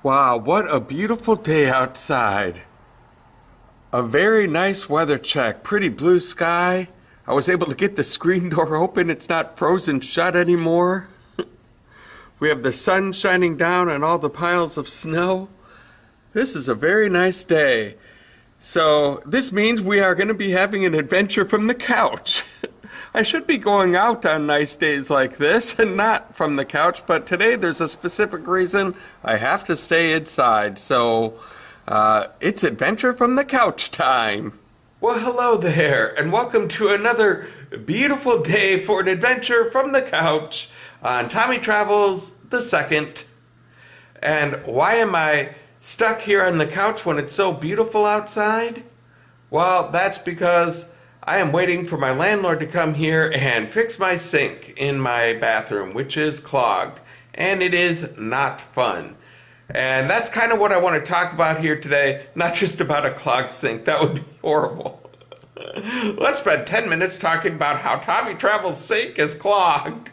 Wow, what a beautiful day outside. A very nice weather check, pretty blue sky. I was able to get the screen door open, it's not frozen shut anymore. We have the sun shining down on all the piles of snow. This is a very nice day. So this means we are going to be having an adventure from the couch. I should be going out on nice days like this and not from the couch, but today there's a specific reason I have to stay inside. So it's adventure from the couch time. Well, hello there, and welcome to another beautiful day for an adventure from the couch on Tommy Travels the Second. And why am I stuck here on the couch when it's so beautiful outside? Well, that's because I am waiting for my landlord to come here and fix my sink in my bathroom, which is clogged, and it is not fun. And that's kind of what I want to talk about here today, not just about a clogged sink. That would be horrible. Let's spend 10 minutes talking about how Tommy Travels' sink is clogged.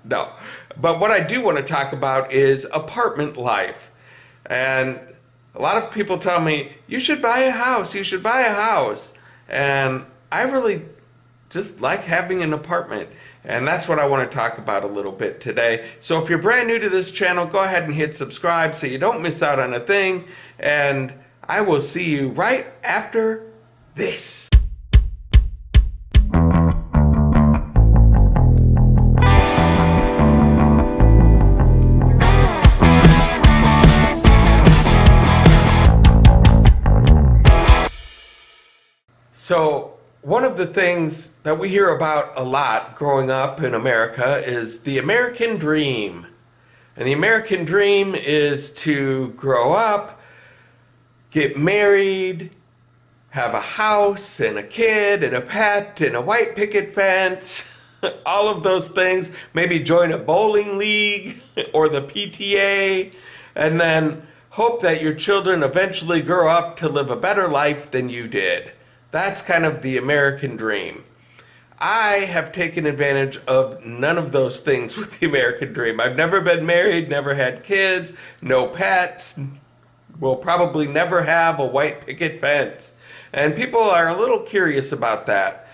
No, but what I do want to talk about is apartment life. And a lot of people tell me, you should buy a house, you should buy a house. And I really just like having an apartment. And that's what I want to talk about a little bit today. So if you're brand new to this channel, go ahead and hit subscribe so you don't miss out on a thing. And I will see you right after this. So one of the things that we hear about a lot growing up in America is the American dream. And the American dream is to grow up, get married, have a house and a kid and a pet and a white picket fence, all of those things, maybe join a bowling league or the PTA, and then hope that your children eventually grow up to live a better life than you did. That's kind of the American dream. I have taken advantage of none of those things with the American dream. I've never been married, never had kids, no pets, will probably never have a white picket fence. And people are a little curious about that.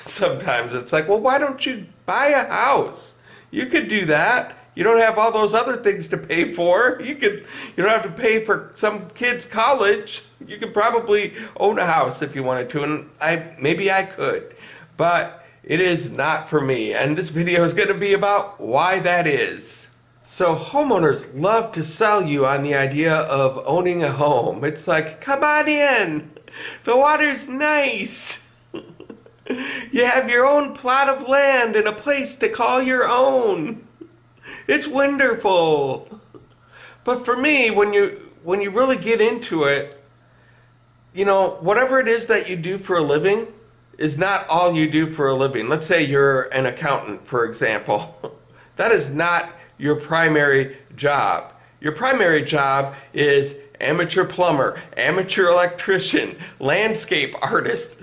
Sometimes it's like, well, why don't you buy a house? You could do that. You don't have all those other things to pay for. You don't have to pay for some kid's college. You could probably own a house if you wanted to, and maybe I could, but it is not for me. And this video is going to be about why that is. So homeowners love to sell you on the idea of owning a home. It's like, come on in. The water's nice. You have your own plot of land and a place to call your own. It's wonderful. But for me, when you really get into it, you know, whatever it is that you do for a living is not all you do for a living. Let's say you're an accountant, for example. That is not your primary job. Your primary job is amateur plumber, amateur electrician, landscape artist,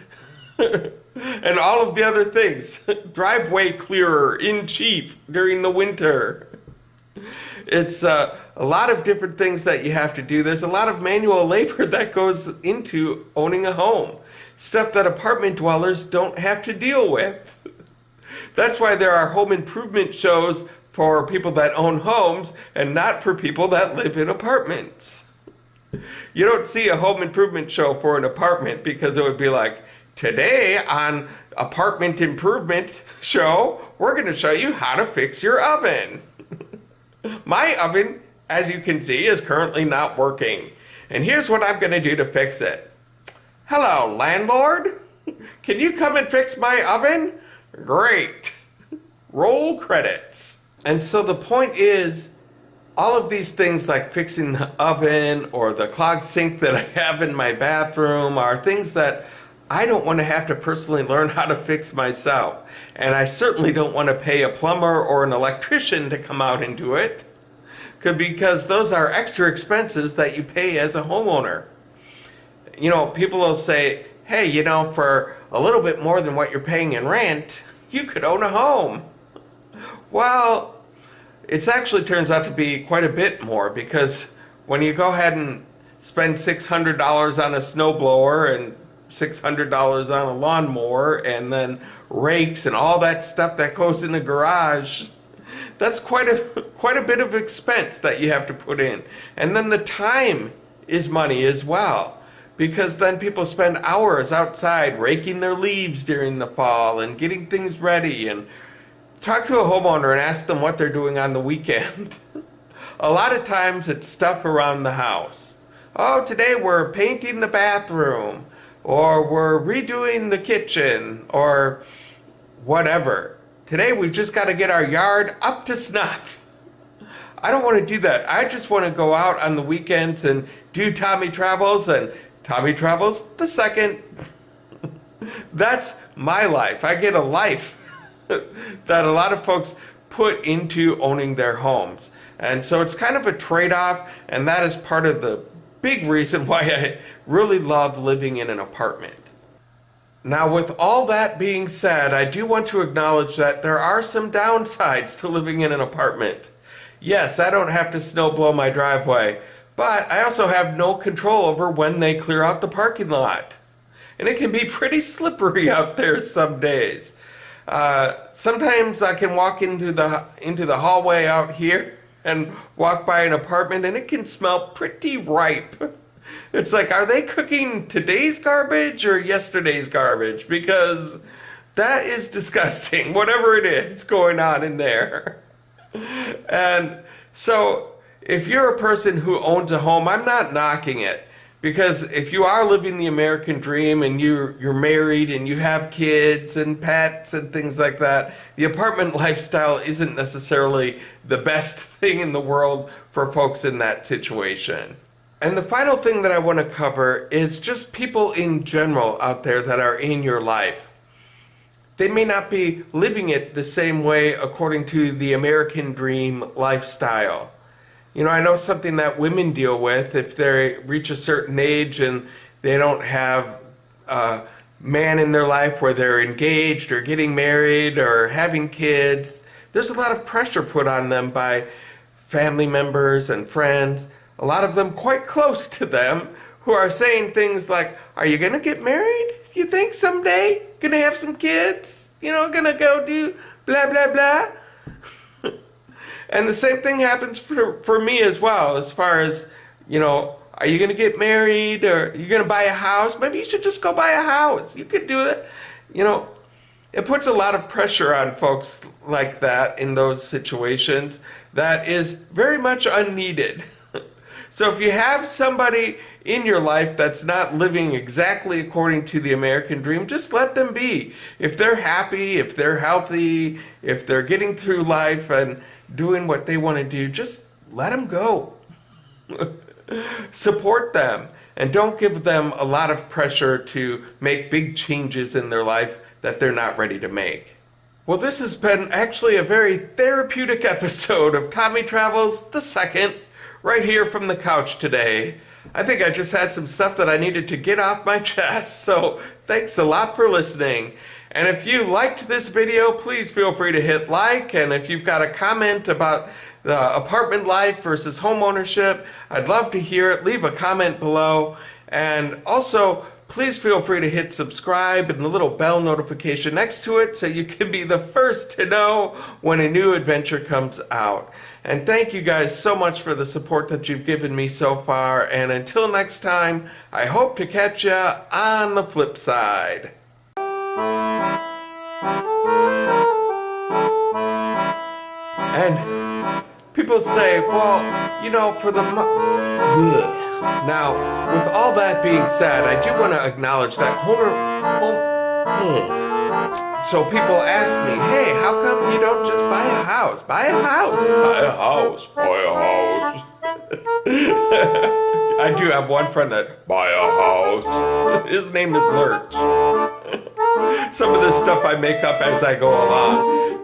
and all of the other things. Driveway clearer in chief during the winter. It's a lot of different things that you have to do. There's a lot of manual labor that goes into owning a home. Stuff that apartment dwellers don't have to deal with. That's why there are home improvement shows for people that own homes and not for people that live in apartments. You don't see a home improvement show for an apartment because it would be like, today on Apartment Improvement Show, we're going to show you how to fix your oven. My oven, as you can see, is currently not working. And here's what I'm going to do to fix it. Hello, landlord. Can you come and fix my oven? Great. Roll credits. And so the point is, all of these things like fixing the oven or the clogged sink that I have in my bathroom are things that I don't want to have to personally learn how to fix myself. And I certainly don't want to pay a plumber or an electrician to come out and do it, because those are extra expenses that you pay as a homeowner. You know, people will say, hey, you know, for a little bit more than what you're paying in rent, you could own a home. Well, it actually turns out to be quite a bit more, because when you go ahead and spend $600 on a snowblower and $600 on a lawnmower and then rakes and all that stuff that goes in the garage, that's quite a bit of expense that you have to put in. And then the time is money as well, because then people spend hours outside raking their leaves during the fall and getting things ready. And talk to a homeowner and ask them what they're doing on the weekend. A lot of times it's stuff around the house. Oh, today we're painting the bathroom, or we're redoing the kitchen, or whatever. Today we've just got to get our yard up to snuff. I don't want to do that. I just want to go out on the weekends and do Tommy Travels and Tommy Travels the second. That's my life. I get a life that a lot of folks put into owning their homes. And so it's kind of a trade-off, and that is part of the big reason why I really love living in an apartment. Now, with all that being said, I do want to acknowledge that there are some downsides to living in an apartment. Yes, I don't have to snow blow my driveway, but I also have no control over when they clear out the parking lot. And it can be pretty slippery out there some days. Sometimes I can walk into the hallway out here and walk by an apartment and it can smell pretty ripe. It's like, are they cooking today's garbage or yesterday's garbage? Because that is disgusting, whatever it is going on in there. And so if you're a person who owns a home, I'm not knocking it. Because if you are living the American dream and you're married and you have kids and pets and things like that, the apartment lifestyle isn't necessarily the best thing in the world for folks in that situation. And the final thing that I want to cover is just people in general out there that are in your life. They may not be living it the same way according to the American dream lifestyle. You know, I know something that women deal with if they reach a certain age and they don't have a man in their life where they're engaged or getting married or having kids. There's a lot of pressure put on them by family members and friends, a lot of them quite close to them, who are saying things like, are you going to get married? You think someday? Going to have some kids? You know, going to go do blah, blah, blah? And the same thing happens for me as well, as far as, you know, are you going to get married or are you going to buy a house? Maybe you should just go buy a house. You could do it. You know, it puts a lot of pressure on folks like that in those situations that is very much unneeded. So if you have somebody in your life that's not living exactly according to the American dream, just let them be. If they're happy, if they're healthy, if they're getting through life and doing what they want to do, just let them go. Support them and don't give them a lot of pressure to make big changes in their life that they're not ready to make. Well, this has been actually a very therapeutic episode of Tommy Travels the Second, right here from the couch today. I think I just had some stuff that I needed to get off my chest, so thanks a lot for listening. And if you liked this video, please feel free to hit like. And if you've got a comment about the apartment life versus home ownership, I'd love to hear it. Leave a comment below. And also, please feel free to hit subscribe and the little bell notification next to it so you can be the first to know when a new adventure comes out. And thank you guys so much for the support that you've given me so far. And until next time, I hope to catch you on the flip side. And people say, well, you know, for the now, with all that being said, I do want to acknowledge that so people ask me, hey, how come you don't just buy a house? Buy a house. Buy a house. Buy a house. I do have one friend that buy a house. His name is Lurch. Some of this stuff I make up as I go along.